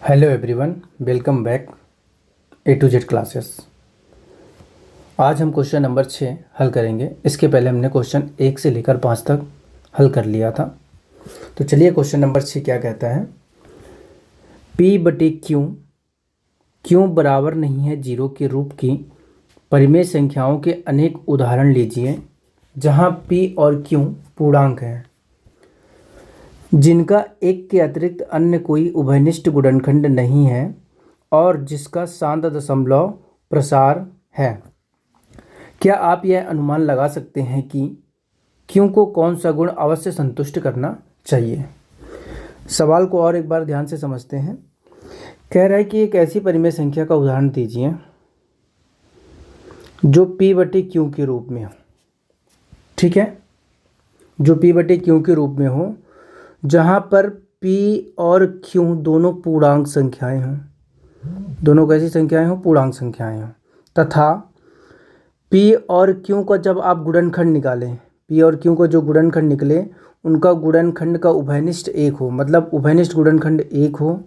Hello everyone, welcome back A to Z classes. आज हम question number 6 हल करेंगे। इसके पहले हमने क्वेश्चन 1 से लेकर 5 तक हल कर लिया था। तो चलिए क्वेश्चन नंबर 6 क्या कहता है। P बटे क्यों बराबर नहीं है जीरो के रूप की परिमेय संख्याओं के अनेक उदाहरण लीजिए जहां P और Q पूर्णांक हैं, जिनका एक के अतिरिक्त अन्य कोई उभयनिष्ठ गुणनखंड नहीं है और जिसका शांत दशमलव प्रसार है। क्या आप यह अनुमान लगा सकते हैं कि क्यों को कौन सा गुण अवश्य संतुष्ट करना चाहिए। सवाल को और एक बार ध्यान से समझते हैं। कह रहा है कि एक ऐसी परिमेय संख्या का उदाहरण दीजिए जो P बटे क्यू के रूप में हो। ठीक है, जो P बटे क्यू के रूप में हो, जहाँ पर P और Q दोनों पूर्णांक संख्याएं हों। दोनों कैसी संख्याएं हों? पूर्णांक संख्याएं हों। तथा P और Q का जब आप गुणनखंड निकालें, P और Q का जो गुणनखंड निकले उनका गुणनखंड का उभयनिष्ठ एक हो, मतलब उभयनिष्ठ गुणनखंड एक हो।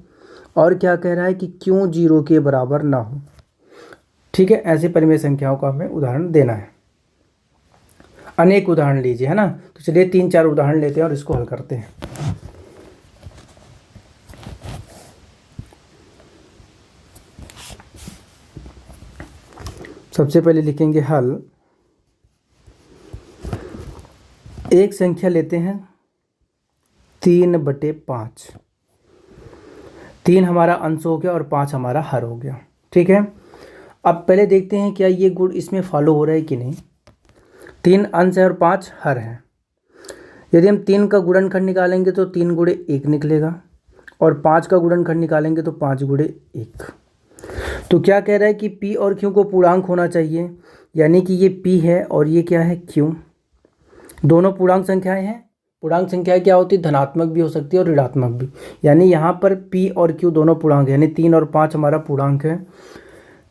और क्या कह रहा है कि Q 0 के बराबर ना हो। ठीक है, ऐसी परिमेय संख्याओं का हमें उदाहरण देना है। अनेक उदाहरण लीजिए, है ना। तो चलिए 3-4 उदाहरण लेते हैं और इसको हल करते हैं। सबसे पहले लिखेंगे हल। एक संख्या लेते हैं 3/5। 3 हमारा अंश हो गया और 5 हमारा हर हो गया। ठीक है, अब पहले देखते हैं क्या ये गुण इसमें फॉलो हो रहा है कि नहीं। 3 अंश है और 5 हर है। यदि हम 3 का गुणनखंड निकालेंगे तो 3 गुणे 1 निकलेगा और 5 का गुणनखंड निकालेंगे तो 5 गुणे 1। तो क्या कह रहा है कि P और Q को पूर्णांक होना चाहिए, यानी कि ये P है और ये क्या है? Q। दोनों पूर्णांक संख्याएं हैं। पूर्णांक संख्याएं क्या होती है? धनात्मक भी हो सकती है और ऋणात्मक भी। यानी यहाँ पर P और Q दोनों पूर्णांक, यानी 3 और 5 हमारा पूर्णांक है।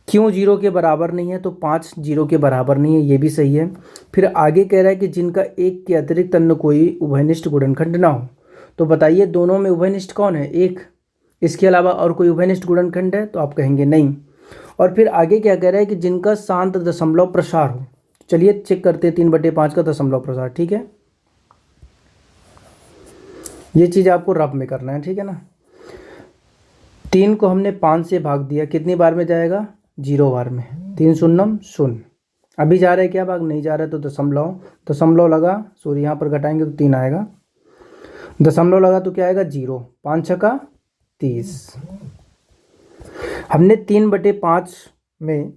Q 0 के बराबर नहीं है तो 5 0 के बराबर नहीं है, ये भी सही है। फिर आगे कह रहा है कि जिनका एक के अतिरिक्त अन्य कोई उभयनिष्ठ गुणनखंड ना हो। तो बताइए दोनों में उभयनिष्ठ कौन है? एक। इसके अलावा और कोई उभयनिष्ठ गुणनखंड है? तो आप कहेंगे नहीं। और फिर आगे क्या कह रहा है कि जिनका शांत दशमलव प्रसार हो। चलिए चेक करते हैं 3/5 का दशमलव प्रसार। ठीक है, ये चीज़ आपको रफ में करना है। ठीक है ना। 3 को हमने 5 से भाग दिया, कितनी बार में जाएगा? 0 बार में। 3 शून्यम शून्य। अभी जा रहा है क्या भाग? नहीं जा रहा है, तो दशमलव लगा, सॉरी यहाँ पर घटाएंगे तो 3 आएगा। दशमलव लगा तो क्या आएगा? 0। 5 छक्का 30। हमने 3/5 में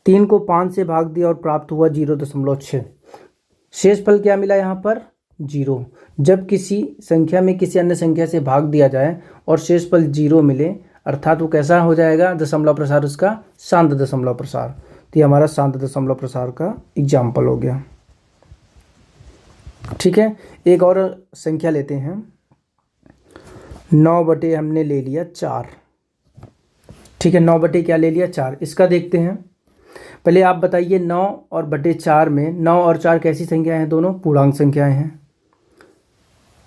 3 को 5 से भाग दिया और प्राप्त हुआ 0.6। शेष फल क्या मिला यहाँ पर? 0। जब किसी संख्या में किसी अन्य संख्या से भाग दिया जाए और शेष फल 0 मिले, अर्थात वो कैसा हो जाएगा? दशमलव प्रसार उसका शांत दशमलव प्रसार। तो ये हमारा शांत दशमलव प्रसार का एग्जाम्पल हो गया। ठीक है, एक और संख्या लेते हैं। 9 बटे हमने ले लिया 4। ठीक है, 9 बटे क्या ले लिया? 4। इसका देखते हैं। पहले आप बताइए 9 और बटे 4 में 9 और 4 कैसी संख्याएं हैं? दोनों पूर्णांक संख्याएं हैं।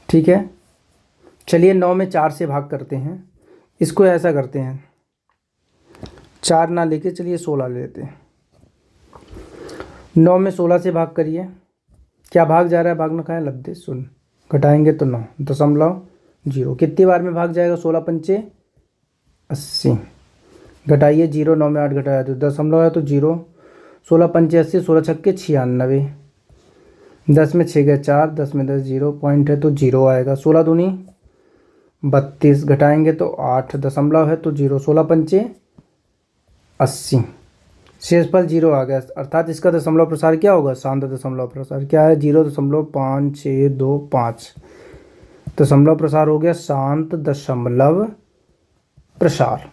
ठीक है, चलिए 9 में 4 से भाग करते हैं। इसको ऐसा करते हैं, 4 ना लेके चलिए 16 ले लेते हैं। 9 में 16 से भाग करिए, क्या भाग जा रहा है? भाग ना खाए लब्धे शून्य, घटाएंगे तो 9.0। कितनी बार में भाग जाएगा? 16 पंचे 80। घटाइए 0, 9 में 8 घटाया तो दशमलव है तो 0। 16 पंचे 80, 16 छक्के 96। 10 में 6 गए 4, 10 में 10 0 पॉइंट है तो 0 आएगा। 16 दूनी 32, घटाएंगे तो 8, दशमलव है तो 0। 16 पंचे 80, शेष फल 0 आ गया। अर्थात इसका दशमलव प्रसार क्या होगा? शांत दशमलव प्रसार। क्या है? 0.5625 दशमलव प्रसार हो गया शांत दशमलव प्रसार।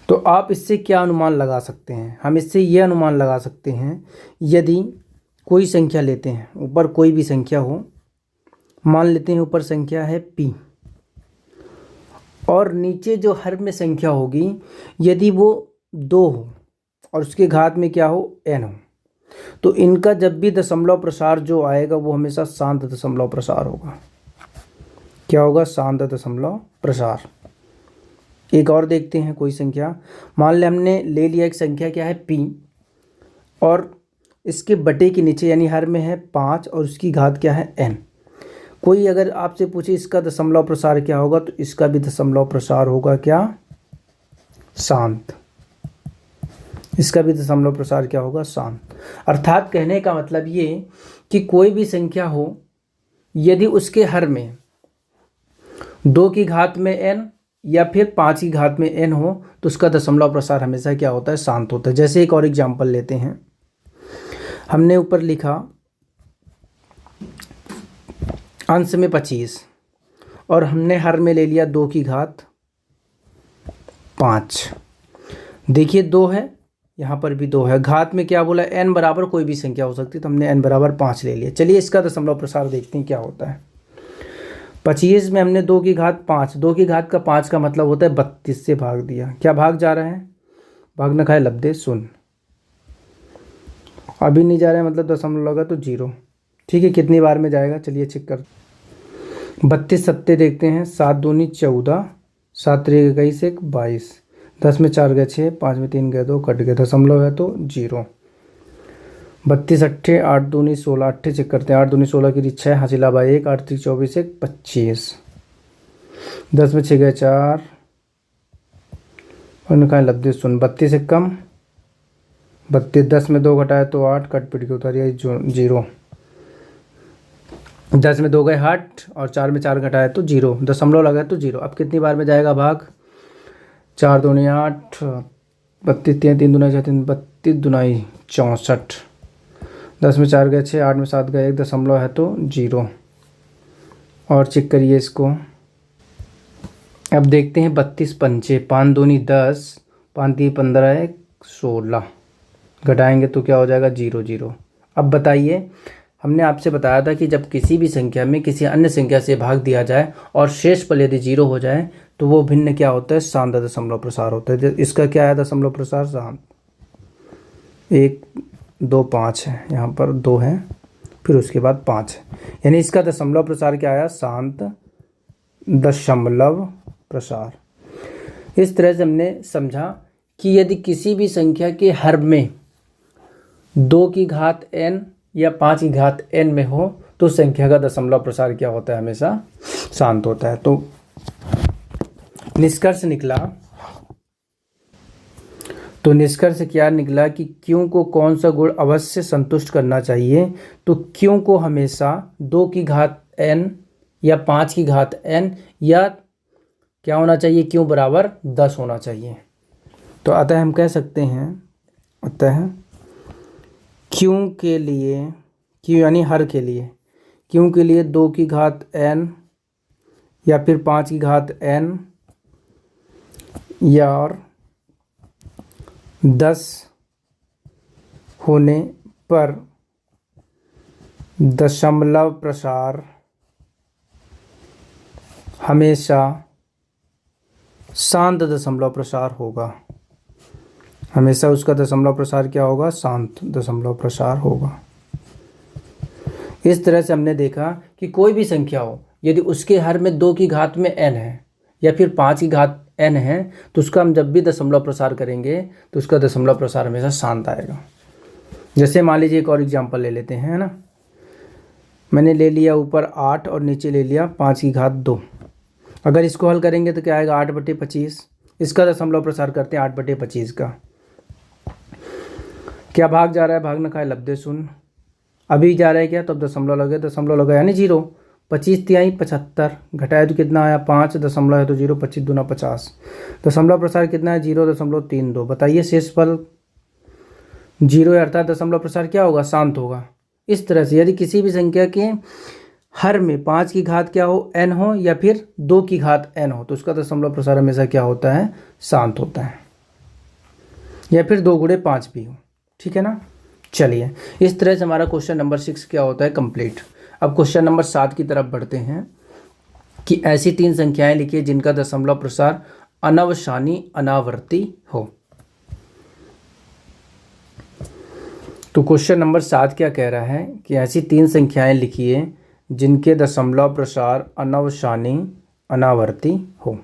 तो आप इससे क्या अनुमान लगा सकते हैं? हम इससे यह अनुमान लगा सकते हैं, यदि कोई संख्या लेते हैं, ऊपर कोई भी संख्या हो, मान लेते हैं ऊपर संख्या है P और नीचे जो हर में संख्या होगी, यदि वो 2 हो और उसके घात में क्या हो? n हो, तो इनका जब भी दशमलव प्रसार जो आएगा वो हमेशा शांत दशमलव प्रसार होगा। क्या होगा? शांत दशमलव प्रसार। एक और देखते हैं कोई संख्या। मान लें हमने ले लिया एक संख्या क्या है p, और इसके बटे के नीचे यानी हर में है 5 और उसकी घात क्या है n। कोई अगर आपसे पूछे इसका दशमलव प्रसार क्या होगा, तो इसका भी दशमलव प्रसार होगा क्या, शांत। इसका भी दशमलव प्रसार क्या होगा, शांत। अर्थात कहने का मतलब ये कि कोई भी संख्या हो, यदि उसके हर में 2 की घात में n या फिर 5 की घात में n हो, तो उसका दशमलव प्रसार हमेशा क्या होता है, शांत होता है। जैसे एक और एग्जाम्पल लेते हैं। हमने ऊपर लिखा अंश में 25 और हमने हर में ले लिया 2 की घात 5। देखिए 2 है, यहाँ पर भी 2 है, घात में क्या बोला, n बराबर कोई भी संख्या हो सकती है, तो हमने n बराबर 5 ले लिया। चलिए इसका दशमलव प्रसार देखते हैं क्या होता है। 25 में हमने 2 की घात 5, 2 की घात का 5 का मतलब होता है 32 से भाग दिया। क्या भाग जा रहा है, भाग न खाए लब्धे शून्य। अभी नहीं जा रहा है मतलब दशमलव लगा तो 0। ठीक है, कितनी बार में जाएगा, चलिए चेक कर। 32 सत्ते देखते हैं, 7 दूनी 14, 7 3 21 1 22, 10 में 4 गए 6, 5 में 3 गए 2, कट गए, दशमलव है तो 0। 32 अट्ठे 8 दूनी 16, अट्ठे चेक करते हैं, 8 दूनी 16 की 6, हासिला बाई 1, 8 3 24 1 25, 10 में 6 गए 4 और निकाल लब्धे शून्य। 32 से कम 32, 10 में 2 घटाए तो 8, कट पिट के उतारिए 0। 10 में 2 गए 8 और 4 में 4 घटाए तो 0, दशमलव लगा तो 0। अब कितनी बार में जाएगा भाग, 4 दूनी 8, 32 3 दूना 6 3 32 दुनाई 64, 10 में 4 गए 6, 8 में 7 गए 1, दशमलव है तो 0। और चेक करिए इसको। अब देखते हैं 32 पंचे, 5 दूनी 10, 5 3 15 1 16, घटाएंगे तो क्या हो जाएगा 0 0। अब बताइए, हमने आपसे बताया था कि जब किसी भी संख्या में किसी अन्य संख्या से भाग दिया जाए और शेष पल यदि 0 हो जाए तो वो भिन्न क्या होता है, शांत दशमलव प्रसार होता है। इसका क्या है दशमलव प्रसार, शांत। 1 2 5 है, यहाँ पर 2 है, फिर उसके बाद 5 है, यानी इसका दशमलव प्रसार क्या आया, शांत दशमलव प्रसार। इस तरह से हमने समझा कि यदि किसी भी संख्या के हर में 2 की घात n या 5 की घात n में हो तो संख्या का दशमलव प्रसार क्या होता है, हमेशा शांत होता है। तो निष्कर्ष निकला, क्या निकला कि क्यों को कौन सा गुण अवश्य संतुष्ट करना चाहिए, तो क्यों को हमेशा 2 की घात n या 5 की घात n या क्या होना चाहिए, क्यों बराबर 10 होना चाहिए। तो अतः हम कह सकते हैं, अतः क्यों के लिए, क्यों यानी हर के लिए, क्यों के लिए 2 की घात n या फिर 5 की घात n या और 10 होने पर दशमलव प्रसार हमेशा शांत दशमलव प्रसार होगा। हमेशा उसका दशमलव प्रसार क्या होगा, शांत दशमलव प्रसार होगा। इस तरह से हमने देखा कि कोई भी संख्या हो, यदि उसके हर में 2 की घात में n है या फिर 5 की घात n है, तो उसका हम जब भी दशमलव प्रसार करेंगे तो उसका दशमलव प्रसार हमेशा शांत आएगा। जैसे मान लीजिए एक और एग्जांपल ले लेते हैं, है ना। मैंने ले लिया ऊपर 8 और नीचे ले लिया 5 की घात 2। अगर इसको हल करेंगे तो क्या आएगा, 8/25। इसका दशमलव प्रसार करते हैं 8/25 का। क्या भाग जा रहा है, भाग न खाए लब्धे शून्य। अभी जा रहा है क्या, तो अब दशमलव लगा यानी 0। 25 तिहाई 75, घटाया तो कितना आया 5, दशमलव है तो 0, 25 दूना 50, दशमलव प्रसार कितना है 0.32। बताइए शेष फल 0 है, अर्थात दशमलव प्रसार क्या होगा, शांत होगा। इस तरह से यदि किसी भी संख्या के हर में 5 की घात क्या हो, n हो या फिर 2 की घात n हो, तो उसका दशमलव प्रसार हमेशा क्या होता है, शांत होता है, या फिर 2 गुणे 5 भी हो। ठीक है ना। चलिए इस तरह से हमारा क्वेश्चन नंबर 6 क्या होता है, कंप्लीट। अब क्वेश्चन नंबर 7 की तरफ बढ़ते हैं कि ऐसी 3 संख्याएं लिखिए जिनका दशमलव प्रसार अनवसानी अनावर्ती हो। तो क्वेश्चन नंबर 7 क्या कह रहा है कि ऐसी 3 संख्याएं लिखिए जिनके दशमलव प्रसार अनवसानी अनावर्ती हो।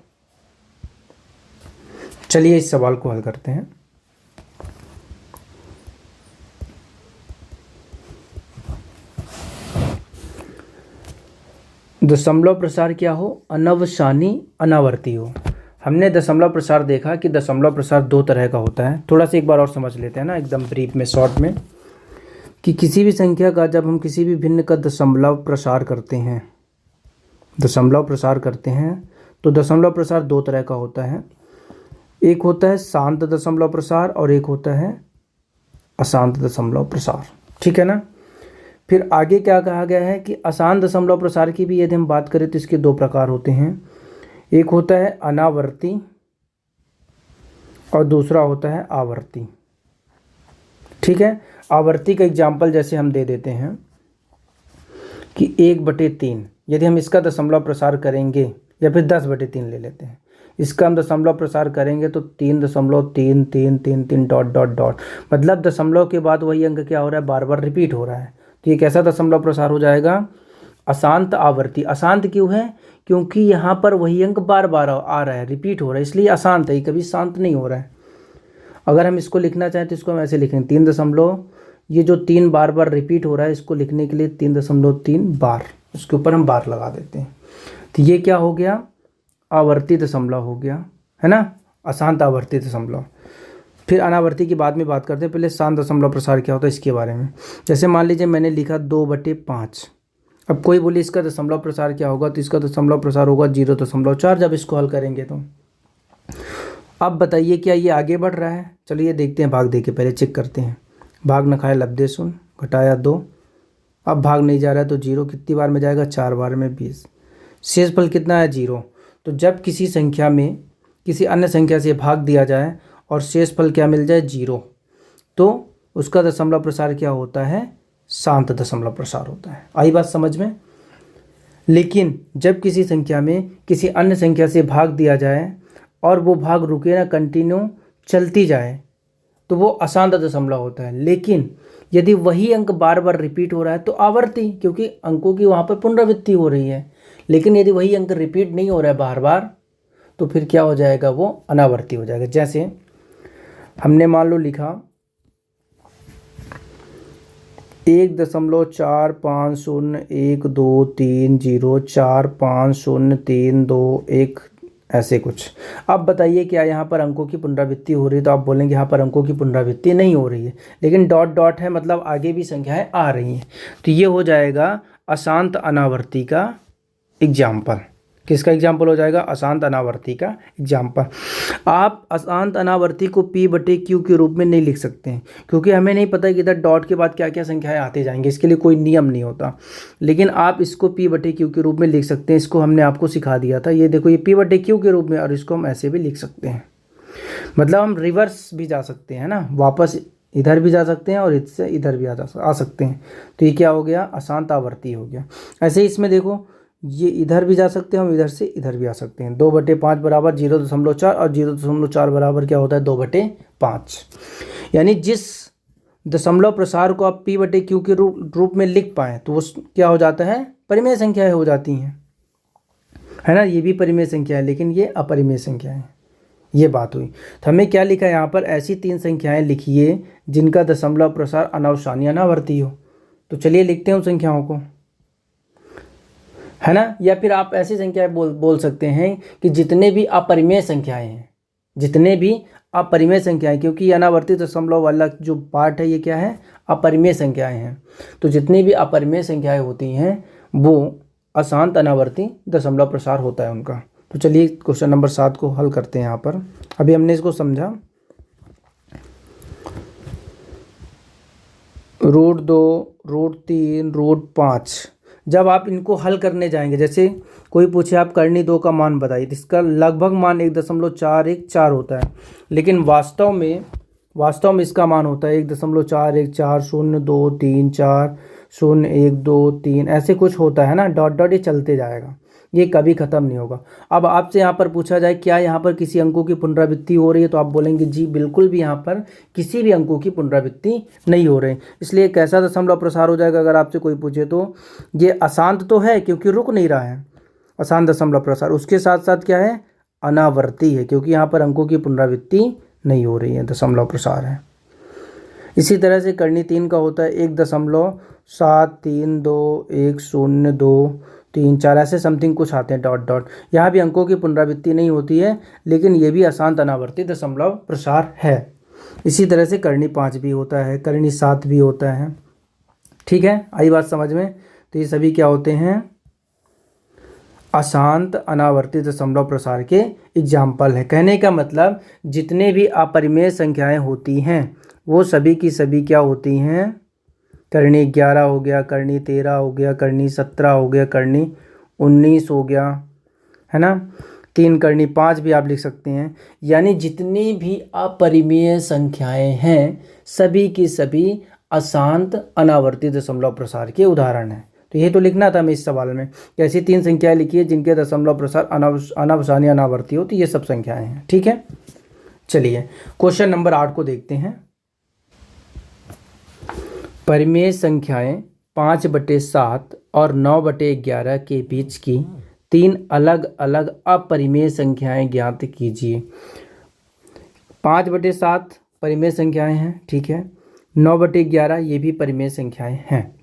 चलिए इस सवाल को हल करते हैं। दशमलव प्रसार क्या हो? अनवसानी अनावर्ती हो। हमने दशमलव प्रसार देखा कि दशमलव प्रसार दो तरह का होता है। थोड़ा सा एक बार और समझ लेते हैं ना, एकदम ब्रीफ में, शॉर्ट में, कि किसी भी संख्या का जब हम किसी भी भिन्न का दशमलव प्रसार करते हैं, दशमलव प्रसार करते हैं, तो दशमलव प्रसार दो तरह का होता है। एक होता है शांत दशमलव प्रसार और एक होता है अशांत दशमलव प्रसार। ठीक है ना। फिर आगे क्या कहा गया है कि अशांत दशमलव प्रसार की भी यदि हम बात करें तो इसके दो प्रकार होते हैं। एक होता है अनावर्ती और दूसरा होता है आवर्ती। ठीक है। आवर्ती का एग्जाम्पल जैसे हम दे देते हैं कि 1/3, यदि हम इसका दशमलव प्रसार करेंगे, या फिर 10/3 ले लेते हैं, इसका हम दशमलव प्रसार करेंगे तो 3.333 डॉट डॉट डॉट, मतलब दशमलव के बाद वही अंक क्या हो रहा है, बार बार रिपीट हो रहा है। तो ये कैसा दशमलव प्रसार हो जाएगा? अशांत आवर्ती। अशांत क्यों है? क्योंकि यहाँ पर वही अंक बार बार आ रहा है, रिपीट हो रहा है, इसलिए अशांत है, कभी शांत नहीं हो रहा है। अगर हम इसको लिखना चाहें तो इसको हम ऐसे लिखेंगे 3 दशमलव, ये जो 3 बार बार रिपीट हो रहा है, इसको लिखने के लिए 3.3 बार, उसके ऊपर हम बार लगा देते हैं। तो ये क्या हो गया? आवर्ती दशमलव हो गया, है ना, अशांत आवर्ती दशमलव। फिर अनावर्ती की बाद में बात करते हैं। पहले शांत दशमलव प्रसार क्या होता है इसके बारे में। जैसे मान लीजिए मैंने लिखा 2/5। अब कोई बोले इसका दशमलव प्रसार क्या होगा, तो इसका दशमलव प्रसार होगा 0.4 जब इसको हल करेंगे तो। अब बताइए क्या ये आगे बढ़ रहा है? चलिए देखते हैं, भाग दे के पहले चेक करते हैं। भाग न खाए लब्धे सुन, घटाया 2। अब भाग नहीं जा रहा है तो 0 कितनी बार में जाएगा? 4 बार में 20। शेषफल कितना है? 0। तो जब किसी संख्या में किसी अन्य संख्या से भाग दिया जाए और शेषफल क्या मिल जाए? 0, तो उसका दशमलव प्रसार क्या होता है? शांत दशमलव प्रसार होता है। आई बात समझ में? लेकिन जब किसी संख्या में किसी अन्य संख्या से भाग दिया जाए और वो भाग रुके ना, कंटिन्यू चलती जाए, तो वो अशांत दशमलव होता है। लेकिन यदि वही अंक बार बार रिपीट हो रहा है तो आवर्ती, क्योंकि अंकों की वहाँ पर पुनरावृत्ति हो रही है। लेकिन यदि वही अंक रिपीट नहीं हो रहा है बार बार, तो फिर क्या हो जाएगा? वो अनावर्ती हो जाएगा। जैसे हमने मान लो लिखा 1.4501230450321, ऐसे कुछ। अब बताइए क्या यहाँ पर अंकों की पुनरावृत्ति हो रही है? तो आप बोलेंगे यहाँ पर अंकों की पुनरावृत्ति नहीं हो रही है, लेकिन डॉट डॉट है, मतलब आगे भी संख्याएं आ रही हैं। तो ये हो जाएगा अशांत अनावर्ती का एग्जाम्पल। किसका एग्जाम्पल हो जाएगा? अशांत अनावर्ती का एग्जाम्पल। आप अशांत अनावर्ती को P/Q के रूप में नहीं लिख सकते हैं, क्योंकि हमें नहीं पता कि इधर डॉट के बाद क्या क्या संख्याएं आते जाएंगे, इसके लिए कोई नियम नहीं होता। लेकिन आप इसको P/Q के रूप में लिख सकते हैं। इसको हमने आपको सिखा दिया था। ये देखो, ये P/Q के रूप में, और इसको हम ऐसे भी लिख सकते हैं। मतलब हम रिवर्स भी जा सकते हैं ना, वापस इधर भी जा सकते हैं और इससे इधर भी आ सकते हैं। तो ये क्या हो गया? अशांत आवर्ती हो गया। ऐसे ही इसमें देखो, ये इधर भी जा सकते हैं, हम इधर से इधर भी आ सकते हैं। 2/5 बराबर 0.4 और 0.4 बराबर क्या होता है? 2/5। यानी जिस दशमलव प्रसार को आप P/Q के रूप में लिख पाएँ तो वो क्या हो जाता है? परिमेय संख्याएं हो जाती हैं, है ना। ये भी परिमेय संख्या है, लेकिन ये अपरिमेय संख्या है। ये बात हुई। तो हमें क्या लिखा है यहाँ पर? ऐसी 3 संख्याएं लिखिए जिनका दशमलव प्रसार अनावसानी अनावर्ती हो। तो चलिए लिखते हैं उन संख्याओं को, है ना। या फिर आप ऐसी संख्याएं बोल सकते हैं कि जितने भी अपरिमेय संख्याएं हैं, जितने भी अपरिमेय संख्याएं, क्योंकि अनावर्ती दशमलव वाला जो पार्ट है ये क्या है? अपरिमेय संख्याएं हैं। तो जितनी भी अपरिमेय संख्याएं होती हैं वो अशांत अनावर्ती दशमलव प्रसार होता है उनका। तो चलिए क्वेश्चन नंबर 7 को हल करते हैं। यहाँ पर अभी हमने इसको समझा। √2, √3, √5, जब आप इनको हल करने जाएंगे, जैसे कोई पूछे आप कर्णी 2 का मान बताइए, तो इसका लगभग मान 1.414 होता है, लेकिन वास्तव में इसका मान होता है 1.41402340123 ऐसे कुछ होता है ना, डॉट डॉट ये चलते जाएगा, ये कभी ख़त्म नहीं होगा। अब आपसे यहाँ पर पूछा जाए क्या यहाँ पर किसी अंकों की पुनरावृत्ति हो रही है, तो आप बोलेंगे जी बिल्कुल भी यहाँ पर किसी भी अंकों की पुनरावृत्ति नहीं हो रही। इसलिए कैसा दशमलव प्रसार हो जाएगा? अगर आपसे कोई पूछे तो ये अशांत तो है क्योंकि रुक नहीं रहा है, अशांत दशमलव प्रसार। उसके साथ साथ क्या है? अनावर्ती है, क्योंकि यहाँ पर अंकों की पुनरावृत्ति नहीं हो रही है, दशमलव प्रसार है। इसी तरह से करनी 3 का होता है 1.73210234, ऐसे समथिंग कुछ आते हैं डॉट डॉट। यहाँ भी अंकों की पुनरावृत्ति नहीं होती है, लेकिन ये भी अशांत अनावर्ती दशमलव प्रसार है। इसी तरह से करनी 5 भी होता है, करनी 7 भी होता है। ठीक है, आई बात समझ में। तो ये सभी क्या होते हैं, अशांत अनावर्ती दशमलव प्रसार के एग्जाम्पल है। कहने का मतलब जितने भी अपरिमेय संख्याएं होती हैं वो सभी की सभी क्या होती हैं, करनी 11 हो गया, करनी 13 हो गया, करनी 17 हो गया, करनी 19 हो गया, है ना, 3 करनी 5 भी आप लिख सकते हैं। यानी जितनी भी अपरिमेय संख्याएं हैं सभी की सभी अशांत अनावर्ती दशमलव प्रसार के उदाहरण हैं। तो ये तो लिखना था मैं इस सवाल में कि ऐसी 3 संख्याएं लिखिए जिनके दशमलव प्रसार अनावसानी अनावर्ती हो, तो ये सब संख्याएं हैं। ठीक है, चलिए क्वेश्चन नंबर 8 को देखते हैं। परिमेय संख्याएं 5/7 और 9/11 के बीच की 3 अलग अलग अपरिमेय संख्याएं ज्ञात कीजिए। 5/7 परिमेय संख्याएं हैं, ठीक है, 9/11 ये भी परिमेय संख्याएं हैं।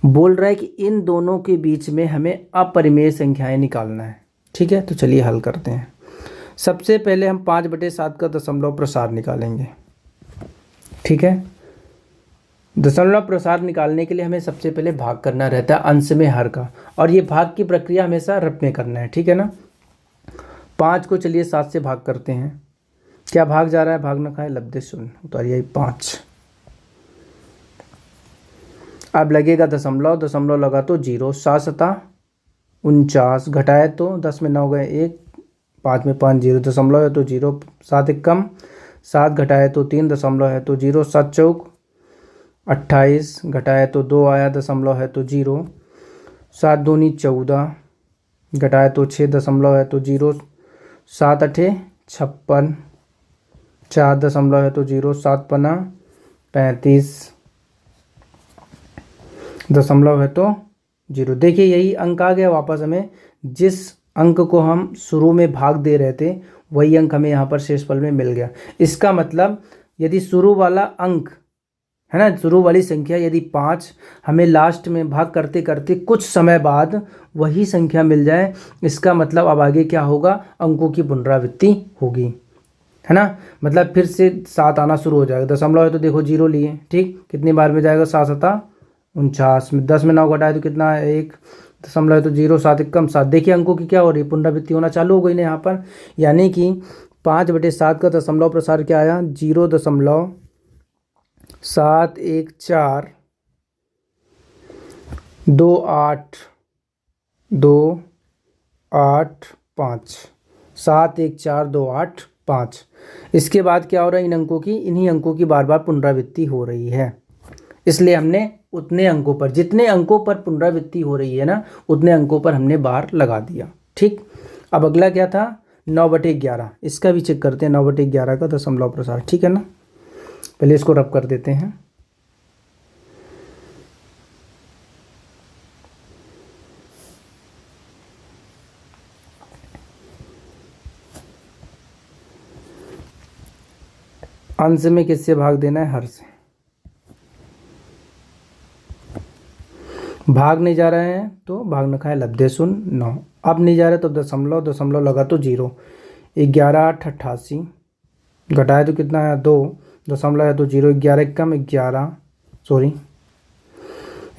बोल रहा है कि इन दोनों के बीच में हमें अपरिमेय संख्याएं निकालना है। ठीक है, तो चलिए हल करते हैं। सबसे पहले हम 5/7 का दशमलव प्रसार निकालेंगे। ठीक है, दशमलव प्रसार निकालने के लिए हमें सबसे पहले भाग करना रहता है अंश में हर का, और ये भाग की प्रक्रिया हमेशा रप में करना है। ठीक है ना, 5 को चलिए 7 से भाग करते हैं। क्या भाग जा रहा है, भाग न खाए लब्धे शून्य, उतारिए 5। अब लगेगा दशमलव, दशमलव लगा तो 0, 7 7 49, घटाए तो 10 में 9 गए 1, 5 में 5 0, दशमलव है तो 0, 7 1 कम, 7 घटाए तो 3, दशमलव है तो 0, 7 चौक 28, घटाए तो 2 आया, दशमलव है तो 0, 7 दूनी 14, घटाए तो 6, दशमलव है तो 0, 7 8 56, 4 दशमलव है तो 0, 7 पना 35, दशमलव है तो 0। देखिए यही अंक आ गया वापस हमें, जिस अंक को हम शुरू में भाग दे रहे थे वही अंक हमें यहाँ पर शेषफल में मिल गया। इसका मतलब यदि शुरू वाला अंक है ना, शुरू वाली संख्या यदि 5, हमें लास्ट में भाग करते करते कुछ समय बाद वही संख्या मिल जाए, इसका मतलब अब आगे क्या होगा, अंकों की पुनरावृत्ति होगी, है ना। मतलब फिर से 7 आना शुरू हो जाएगा। दशमलव है तो देखो 0 लिए, ठीक, कितनी बार में जाएगा, 7 7 49, 10 में 9 घटाए तो कितना है 1, दशमलव है तो 0, 7 1 कम 7। देखिए अंकों की क्या हो रही है, पुनरावृत्ति होना चालू हो गई ना यहाँ पर। यानी कि 5/7 का दशमलव प्रसार क्या आया, 0.7142825, 7142825। इसके बाद क्या हो रहा है, इन्हीं अंकों की बार बार पुनरावृत्ति हो रही है, इसलिए हमने उतने अंकों पर, जितने अंकों पर पुनरावृत्ति हो रही है ना, उतने अंकों पर हमने बार लगा दिया। ठीक, अब अगला क्या था, 9/11, इसका भी चेक करते हैं, 9/11 का दशमलव प्रसार। ठीक है ना, पहले इसको रब कर देते हैं। अंश में किससे भाग देना है, हर से। भाग नहीं जा रहे हैं तो भाग न खाए लब्धे शून्य 9। अब नहीं जा रहे तो दशमलव, दशमलव लगा तो 0, 11 8 88, घटाए तो कितना है 2, दशमलव है तो 0, 11 1 कम 11, सॉरी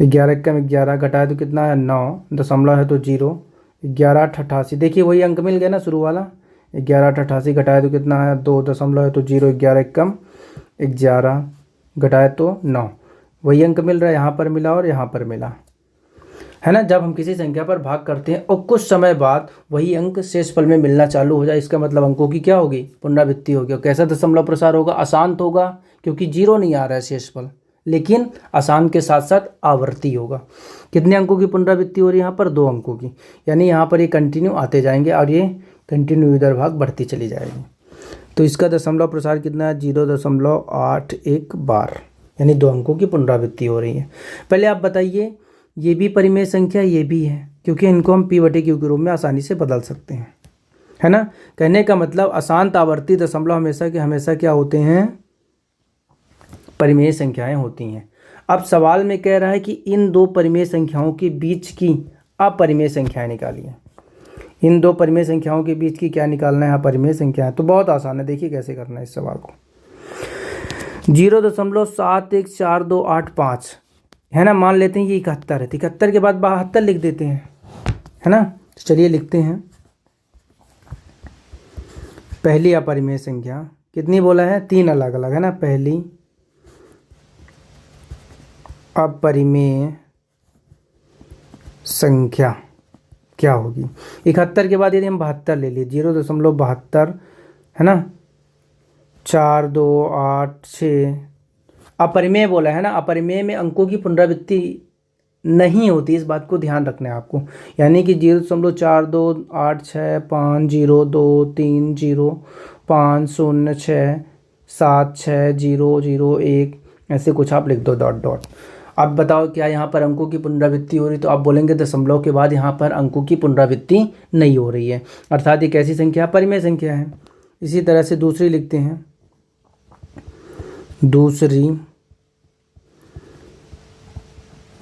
11 1 कम 11, घटाए तो कितना है 9, दशमलव है तो 0, 11 8 88। देखिए वही अंक मिल गया ना शुरू वाला, 11 8 88, घटाए तो कितना है 2, दशमलव है तो 0, 11 1 कम 11, घटाए तो 9। वही अंक मिल रहा है, यहाँ पर मिला और यहाँ पर मिला, है ना। जब हम किसी संख्या पर भाग करते हैं और कुछ समय बाद वही अंक शेषफल में मिलना चालू हो जाए, इसका मतलब अंकों की क्या होगी, पुनरावृत्ति होगी। और कैसा दशमलव प्रसार होगा, अशांत होगा, क्योंकि 0 नहीं आ रहा है शेषफल, लेकिन अशांत के साथ साथ आवर्ती होगा। कितने अंकों की पुनरावृत्ति हो रही है यहाँ पर, 2 अंकों की, यानी यहाँ पर ये कंटिन्यू आते जाएंगे और ये कंटिन्यू इधर भाग बढ़ती चली जाएगी। तो इसका दशमलव प्रसार कितना है, 0.81 बार, यानी 2 अंकों की पुनरावृत्ति हो रही है। पहले आप बताइए, ये भी परिमेय संख्या, ये भी है, क्योंकि इनको हम P/Q के रूप में आसानी से बदल सकते हैं, है ना। कहने का मतलब अशांत आवर्ती दशमलव हमेशा के हमेशा क्या होते हैं, परिमेय संख्याएं होती हैं। अब सवाल में कह रहा है कि इन दो परिमेय संख्याओं के बीच की अपरिमेय संख्याएं निकालिए। इन दो परिमेय संख्याओं के बीच की क्या निकालना है, अपरिमेय संख्याएं। तो बहुत आसान है, देखिए कैसे करना है इस सवाल को। 0.714285 है ना, मान लेते हैं ये 71 है, 71 के बाद 72 लिख देते हैं, है ना। चलिए लिखते हैं। पहली अपरिमेय संख्या कितनी बोला है, 3 अलग अलग, है ना। पहली अपरिमेय संख्या क्या होगी, 71 के बाद यदि हम 72 ले लिए, 0.72 है ना, 4286 अपरिमेय बोला है ना। अपरिमेय में अंकों की पुनरावृत्ति नहीं होती, इस बात को ध्यान रखना है आपको। यानी कि 0.42865026706001 ऐसे कुछ आप लिख दो डॉट डॉट। अब बताओ क्या यहाँ पर अंकों की पुनरावृत्ति हो रही, तो आप बोलेंगे दशमलव के बाद यहाँ पर अंकों की पुनरावृत्ति नहीं हो रही है, अर्थात एक ऐसी संख्या परिमेय संख्या है। इसी तरह से दूसरी लिखते हैं। दूसरी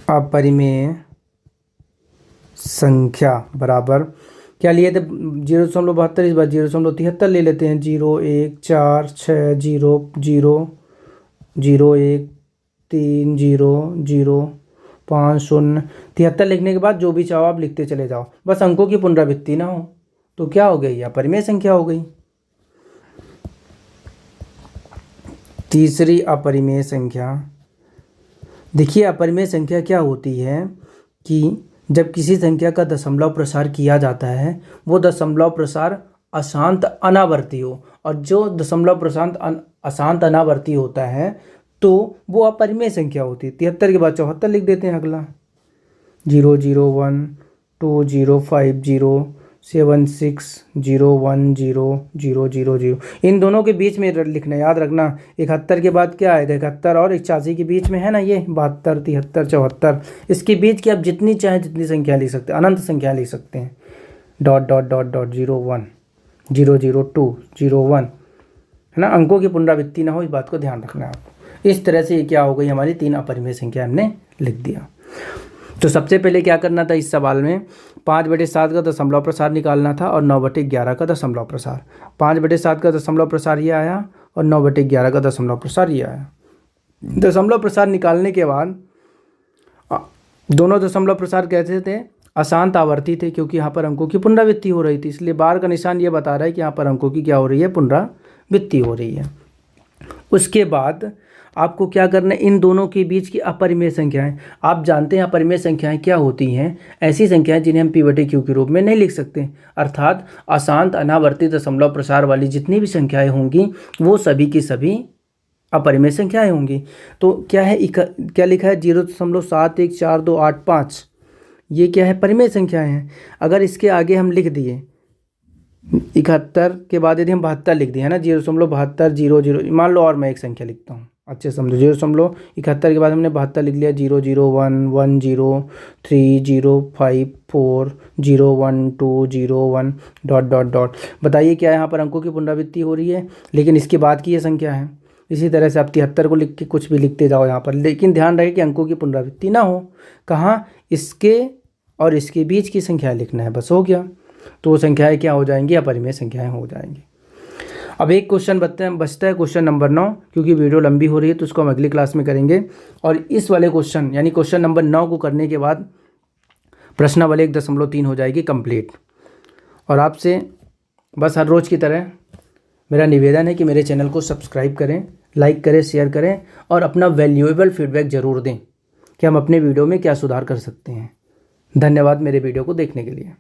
अपरिमेय संख्या बराबर क्या लिए थे, 0.72, इस बार 0.73 ले लेते हैं। 01460013005 लिखने के बाद जो भी चाहो आप लिखते चले जाओ, बस अंकों की पुनरावृत्ति ना हो। तो क्या हो गई, अपरिमेय संख्या हो गई। तीसरी अपरिमेय संख्या, देखिए अपरिमेय संख्या क्या होती है कि जब किसी संख्या का दशमलव प्रसार किया जाता है, वो दशमलव प्रसार अशांत अनावर्ती हो, और जो दशमलव प्रसार अशांत अनावर्ती होता है तो वो अपरिमेय संख्या होती है। 73 के बाद 74 लिख देते हैं अगला। 001205076010000। इन दोनों के बीच में लिखना, याद रखना। 71 के बाद क्या आएगा, 71 और 81 के बीच में है ना, ये 72 73 74, इसके बीच की आप जितनी चाहे जितनी संख्या लिख सकते हैं, अनंत संख्या लिख सकते हैं। डॉट डॉट डॉट डॉट 01 002 01, है ना। अंकों की पुनरावृत्ति ना हो, इस बात को ध्यान रखना है आपको। इस तरह से ये क्या हो गई, हमारी 3 अपरिमेय संख्या हमने लिख दिया। तो सबसे पहले क्या करना था इस सवाल में, 5/7 का दशमलव प्रसार निकालना था और 9/11 का दशमलव प्रसार। 5/7 का दशमलव प्रसार ये आया और 9/11 का दशमलव प्रसार ये आया। दशमलव प्रसार निकालने के बाद दोनों दशमलव प्रसार कैसे थे, अशांत आवर्ती थे, क्योंकि यहाँ पर अंकों की पुनरावृत्ति हो रही थी, इसलिए बार का निशान ये बता रहा है कि यहाँ पर अंकों की क्या हो रही है, पुनरावृत्ति हो रही है। उसके बाद आपको क्या करना है, इन दोनों के बीच की अपरिमेय संख्याएं, आप जानते हैं अपरिमेय संख्याएं क्या होती हैं, ऐसी संख्याएं जिन्हें हम P/Q के रूप में नहीं लिख सकते, अर्थात अशांत अनावर्ती दशमलव प्रसार वाली जितनी भी संख्याएं होंगी वो सभी की सभी अपरिमेय संख्याएं होंगी। तो क्या है, क्या लिखा है, 0.714285, ये क्या है, परिमेय संख्याएं हैं। अगर इसके आगे हम लिख दिए 71 के बाद यदि हम 72 लिख दिए, है ना, 0.7200, मान लो और मैं एक संख्या लिखता हूँ, अच्छे समझो। 0.71 के बाद हमने 72 लिख लिया, 001103054012001 डॉट डॉट डॉट। बताइए क्या यहाँ पर अंकों की पुनरावृत्ति हो रही है, लेकिन इसके बाद की ये संख्या है। इसी तरह से आप 73 को लिख के कुछ भी लिखते जाओ यहाँ पर, लेकिन ध्यान रहे कि अंकों की पुनरावृत्ति ना हो। कहाँ, इसके और इसके बीच की संख्या लिखना है, बस हो गया। तो वो संख्याएँ क्या हो जाएंगी, अपरिमेय संख्याएँ हो जाएंगी। अब एक क्वेश्चन बचता है, क्वेश्चन नंबर 9, क्योंकि वीडियो लंबी हो रही है तो उसको हम अगली क्लास में करेंगे। और इस वाले क्वेश्चन यानी क्वेश्चन नंबर 9 को करने के बाद प्रश्नावली 1.3 हो जाएगी कंप्लीट। और आपसे बस हर रोज़ की तरह मेरा निवेदन है कि मेरे चैनल को सब्सक्राइब करें, लाइक करें, शेयर करें और अपना वैल्यूएबल फीडबैक ज़रूर दें कि हम अपने वीडियो में क्या सुधार कर सकते हैं। धन्यवाद मेरे वीडियो को देखने के लिए।